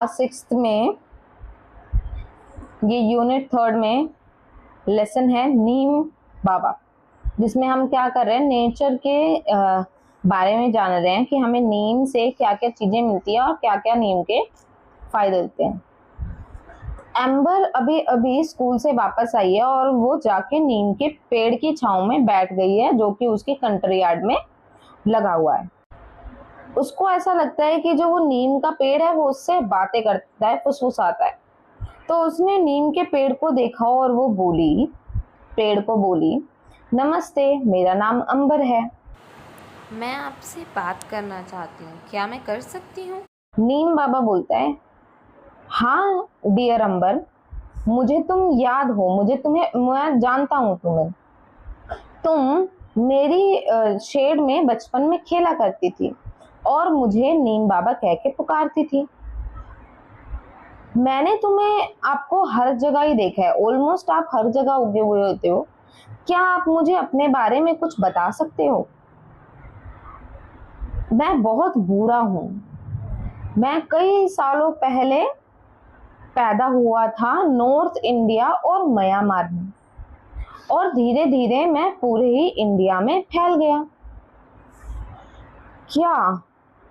Sixth में ये unit third में लेसन है नीम बाबा, जिसमें हम क्या कर रहे हैं, नेचर के बारे में जान रहे हैं कि हमें नीम से क्या क्या चीजें मिलती हैं और क्या क्या नीम के फायदे होते हैं। एम्बर अभी अभी स्कूल से वापस आई है और वो जाके नीम के पेड़ की छांव में बैठ गई है, जो कि उसकी कंट्री यार्ड में लगा हुआ है। उसको ऐसा लगता है कि जो वो नीम का पेड़ है वो उससे बातें करता है, फुसफुसाता है। तो उसने नीम के पेड़ को देखा और वो बोली, पेड़ को बोली, नमस्ते, मेरा नाम अंबर है। मैं आपसे बात करना चाहती हूँ, क्या मैं कर सकती हूँ? नीम बाबा बोलता है, हाँ डियर अंबर, मुझे तुम याद हो, मैं जानता हूँ तुम्हें। तुम मेरी शेड में बचपन में खेला करती थी और मुझे नीम बाबा कह के पुकारती थी। मैंने आपको हर जगह ही देखा है, ऑलमोस्ट आप हर जगह उगे हुए होते हो। क्या आप मुझे अपने बारे में कुछ बता सकते हो? मैं बहुत बुरा हूँ। मैं कई सालों पहले पैदा हुआ था नॉर्थ इंडिया और म्यांमार में, और धीरे धीरे मैं पूरे ही इंडिया में फैल गया। क्या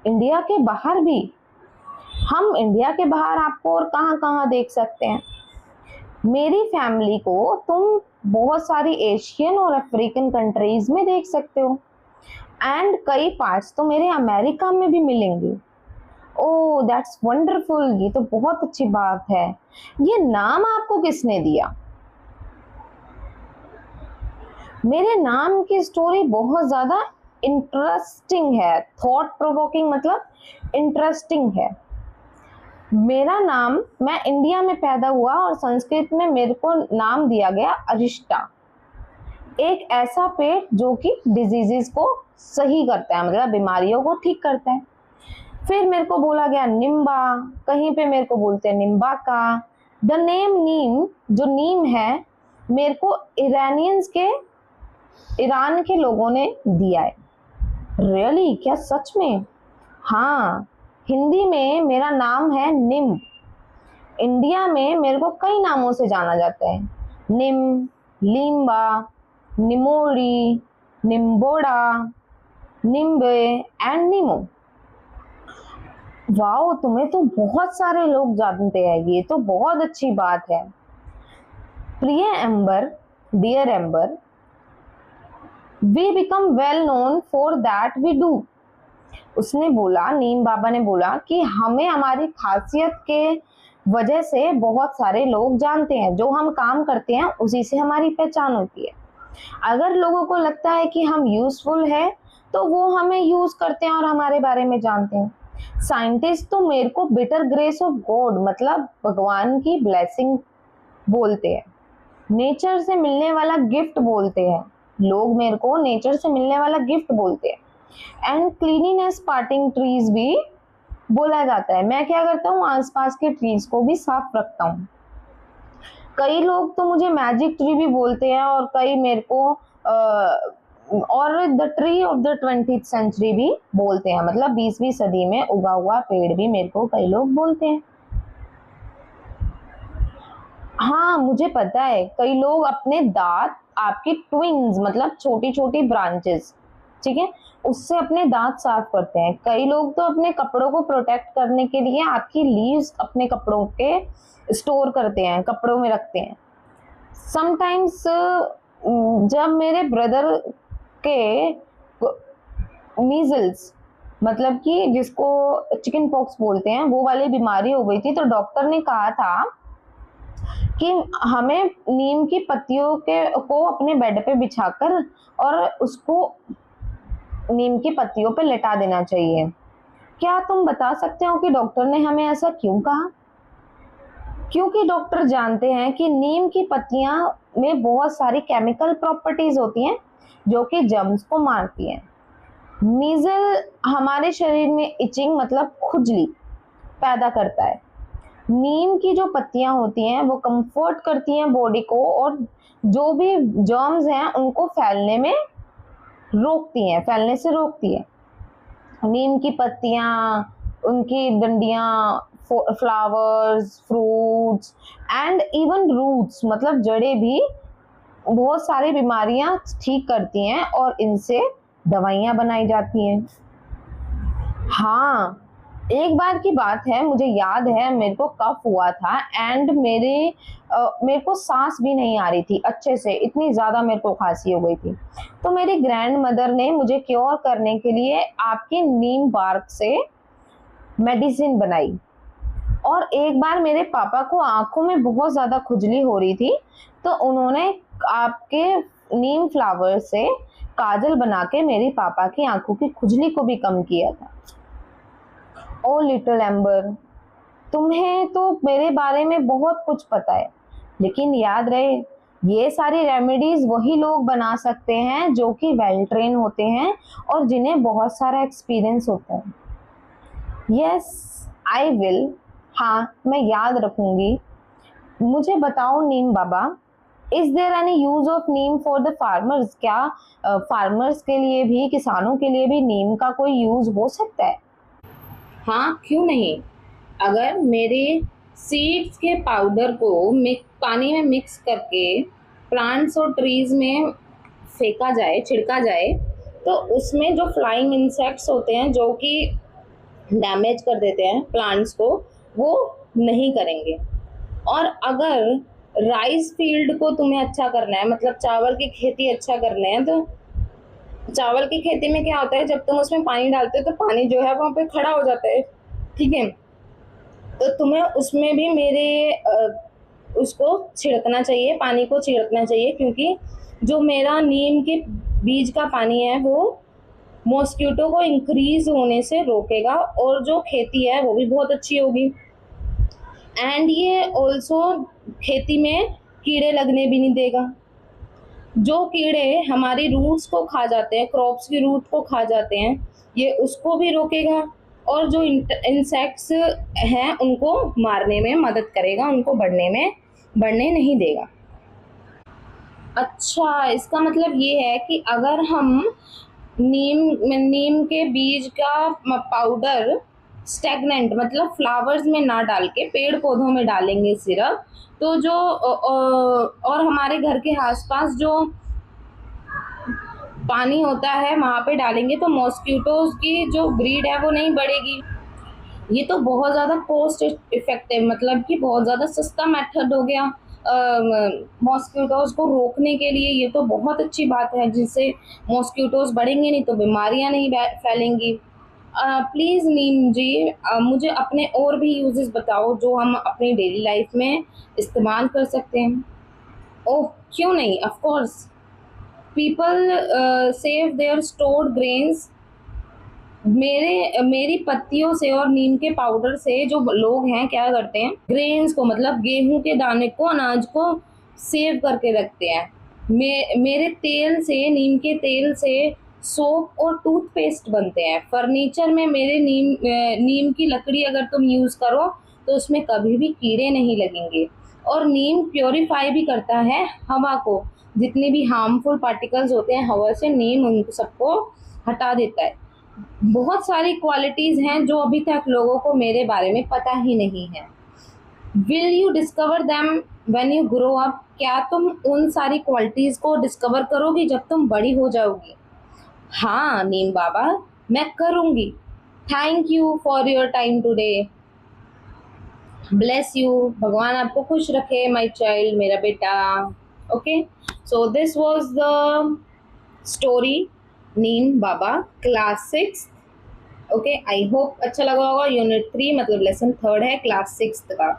इंडिया के बाहर भी? हम इंडिया के बाहर आपको और कहाँ कहाँ देख सकते हैं? मेरी फैमिली को तुम बहुत सारी एशियन और अफ्रीकन कंट्रीज में देख सकते हो, एंड कई पार्ट्स तो मेरे अमेरिका में भी मिलेंगे। ओह दैट्स वंडरफुल, ये तो बहुत अच्छी बात है। ये नाम आपको किसने दिया? मेरे नाम की स्टोरी बहुत ज्यादा इंटरेस्टिंग है, थॉट प्रोवोकिंग मतलब इंटरेस्टिंग है। मेरा नाम, मैं इंडिया में पैदा हुआ और संस्कृत में मेरे को नाम दिया गया अरिष्टा, एक ऐसा पेड़ जो कि डिजीजेस को सही करता है, मतलब बीमारियों को ठीक करता है। फिर मेरे को बोला गया निम्बा, कहीं पे मेरे को बोलते हैं निम्बा का। द नेम नीम, जो नीम है, मेरे को ईरान के लोगों ने दिया है। रियली? क्या सच में? हाँ, हिंदी में मेरा नाम है निम। इंडिया में मेरे को कई नामों से जाना जाता है, निम, लीम्बा, निमोरी, निम्बोड़ा, निम्बे एंड निमो। वाओ, तुम्हें तो बहुत सारे लोग जानते हैं, ये तो बहुत अच्छी बात है। प्रिय Amber, dear Amber, we become well known for that we do. उसने बोला, नीम बाबा ने बोला कि हमें हमारी खासियत के वजह से बहुत सारे लोग जानते हैं, जो हम काम करते हैं उसी से हमारी पहचान होती है। अगर लोगों को लगता है कि हम यूजफुल है तो वो हमें यूज करते हैं और हमारे बारे में जानते हैं। साइंटिस्ट तो मेरे को बिटर ग्रेस ऑफ गॉड, मतलब भगवान की ब्लेसिंग बोलते हैं, नेचर से मिलने वाला गिफ्ट बोलते हैं। लोग मेरे को नेचर से मिलने वाला गिफ्ट बोलते हैं। एंड क्लीनिनेस पार्टिंग ट्रीज भी बोला जाता है। मैं क्या करता हूँ, आसपास के ट्रीज को भी साफ रखता हूँ। कई लोग तो मुझे मैजिक ट्री भी बोलते हैं और कई मेरे को और the tree of the 20th century भी बोलते हैं, मतलब 20वीं सदी में उगा हुआ पेड़ भी मेरे को कई लोग बोलते हैं। हाँ मुझे पता है, कई लोग अपने दांत, आपकी ट्विंग्स मतलब छोटी छोटी ब्रांचेस, ठीक है, उससे अपने दांत साफ करते हैं। कई लोग तो अपने कपड़ों को प्रोटेक्ट करने के लिए आपकी लीव्स अपने कपड़ों के स्टोर करते हैं, कपड़ों में रखते हैं। समटाइम्स जब मेरे ब्रदर के मीजल्स, मतलब कि जिसको चिकन पॉक्स बोलते हैं, वो वाली बीमारी हो गई थी, तो डॉक्टर ने कहा था कि हमें नीम की पत्तियों को अपने बेड पे बिछाकर और उसको नीम की पत्तियों पे लेटा देना चाहिए। क्या तुम बता सकते हो कि डॉक्टर ने हमें ऐसा क्यों कहा? क्योंकि डॉक्टर जानते हैं कि नीम की पत्तियां में बहुत सारी केमिकल प्रॉपर्टीज होती हैं जो कि जर्म्स को मारती हैं। मीजल हमारे शरीर में इचिंग मतलब खुजली पैदा करता है। नीम की जो पत्तियां होती हैं वो कंफर्ट करती हैं बॉडी को, और जो भी जर्म्स हैं उनको फैलने से रोकती है। नीम की पत्तियां, उनकी डंडियां, flowers, fruits and even roots, मतलब जड़ें भी बहुत सारी बीमारियां ठीक करती हैं और इनसे दवाइयां बनाई जाती हैं। हाँ, एक बार की बात है, मुझे याद है मेरे को कफ हुआ था एंड मेरे को सांस भी नहीं आ रही थी अच्छे से, इतनी ज़्यादा मेरे को खांसी हो गई थी। तो मेरी ग्रैंड मदर ने मुझे क्योर करने के लिए आपके नीम बार्क से मेडिसिन बनाई। और एक बार मेरे पापा को आंखों में बहुत ज़्यादा खुजली हो रही थी, तो उन्होंने आपके नीम फ्लावर से काजल बना के मेरे पापा की आंखों की खुजली को भी कम किया था। ओ लिटिल एम्बर, तुम्हें तो मेरे बारे में बहुत कुछ पता है, लेकिन याद रहे ये सारी रेमेडीज वही लोग बना सकते हैं जो कि वेल ट्रेन होते हैं और जिन्हें बहुत सारा एक्सपीरियंस होता है। Yes, I will. हाँ, मैं याद रखूंगी। मुझे बताओ नीम बाबा, is there any use of neem for the farmers? क्या फार्मर्स के लिए भी, किसानों के लिए भी नीम का कोई यूज हो सकता है? हाँ, क्यों नहीं। अगर मेरे सीड्स के पाउडर को पानी में मिक्स करके प्लांट्स और ट्रीज में फेंका जाए, छिड़का जाए, तो उसमें जो फ्लाइंग इंसेक्ट्स होते हैं जो कि डैमेज कर देते हैं प्लांट्स को, वो नहीं करेंगे। और अगर राइस फील्ड को तुम्हें अच्छा करना है, मतलब चावल की खेती अच्छा करना है, तो चावल की खेती में क्या होता है, जब तुम उसमें पानी डालते हो तो पानी जो है वहाँ पे खड़ा हो जाता है, ठीक है। तो तुम्हें उसमें भी उसको छिड़कना चाहिए, पानी को छिड़कना चाहिए, क्योंकि जो मेरा नीम के बीज का पानी है वो मॉस्किटो को इंक्रीज होने से रोकेगा और जो खेती है वो भी बहुत अच्छी होगी। एंड ये ऑल्सो खेती में कीड़े लगने भी नहीं देगा। जो कीड़े हमारी रूट्स को खा जाते हैं, क्रॉप्स की रूट को खा जाते हैं, ये उसको भी रोकेगा और जो इंसेक्ट्स हैं उनको मारने में मदद करेगा, उनको बढ़ने नहीं देगा। अच्छा, इसका मतलब ये है कि अगर हम नीम के बीज का पाउडर स्टेगनेंट, मतलब फ्लावर्स में ना डाल के पेड़ पौधों में डालेंगे सिर्फ, तो जो और हमारे घर के आसपास जो पानी होता है वहाँ पे डालेंगे, तो मॉस्किटोज की जो ब्रीड है वो नहीं बढ़ेगी। ये तो बहुत ज़्यादा कॉस्ट इफेक्टिव, मतलब कि बहुत ज़्यादा सस्ता मेथड हो गया मॉस्किटोज को रोकने के लिए। ये तो बहुत अच्छी बात है, जिससे मॉस्किटोज बढ़ेंगे नहीं तो बीमारियां नहीं फैलेंगी। प्लीज़ नीम जी, मुझे अपने और भी यूजेस बताओ जो हम अपनी डेली लाइफ में इस्तेमाल कर सकते हैं। ओह, क्यों नहीं, of course. People save their stored grains. मेरी पत्तियों से और नीम के पाउडर से जो लोग हैं क्या करते हैं, ग्रेन्स को, मतलब गेहूं के दाने को, अनाज को सेव करके रखते हैं। मेरे तेल से, नीम के तेल से सोप और टूथपेस्ट बनते हैं। फर्नीचर में मेरे नीम की लकड़ी अगर तुम यूज़ करो तो उसमें कभी भी कीड़े नहीं लगेंगे। और नीम प्योरीफाई भी करता है हवा को, जितने भी हार्मफुल पार्टिकल्स होते हैं हवा से, नीम उन सबको हटा देता है। बहुत सारी क्वालिटीज़ हैं जो अभी तक लोगों को मेरे बारे में पता ही नहीं है। Will you discover them when you grow up? क्या तुम उन सारी क्वालिटीज़ को डिस्कवर करोगी जब तुम बड़ी हो जाओगी? हाँ नीम बाबा, मैं करूँगी। Thank you for your time today. Bless you, भगवान आपको खुश रखे माय चाइल्ड, मेरा बेटा। Okay, so this was the story Neem Baba, class 6। Okay, I hope अच्छा लगा होगा। यूनिट 3 मतलब लेसन 3 है क्लास 6 का।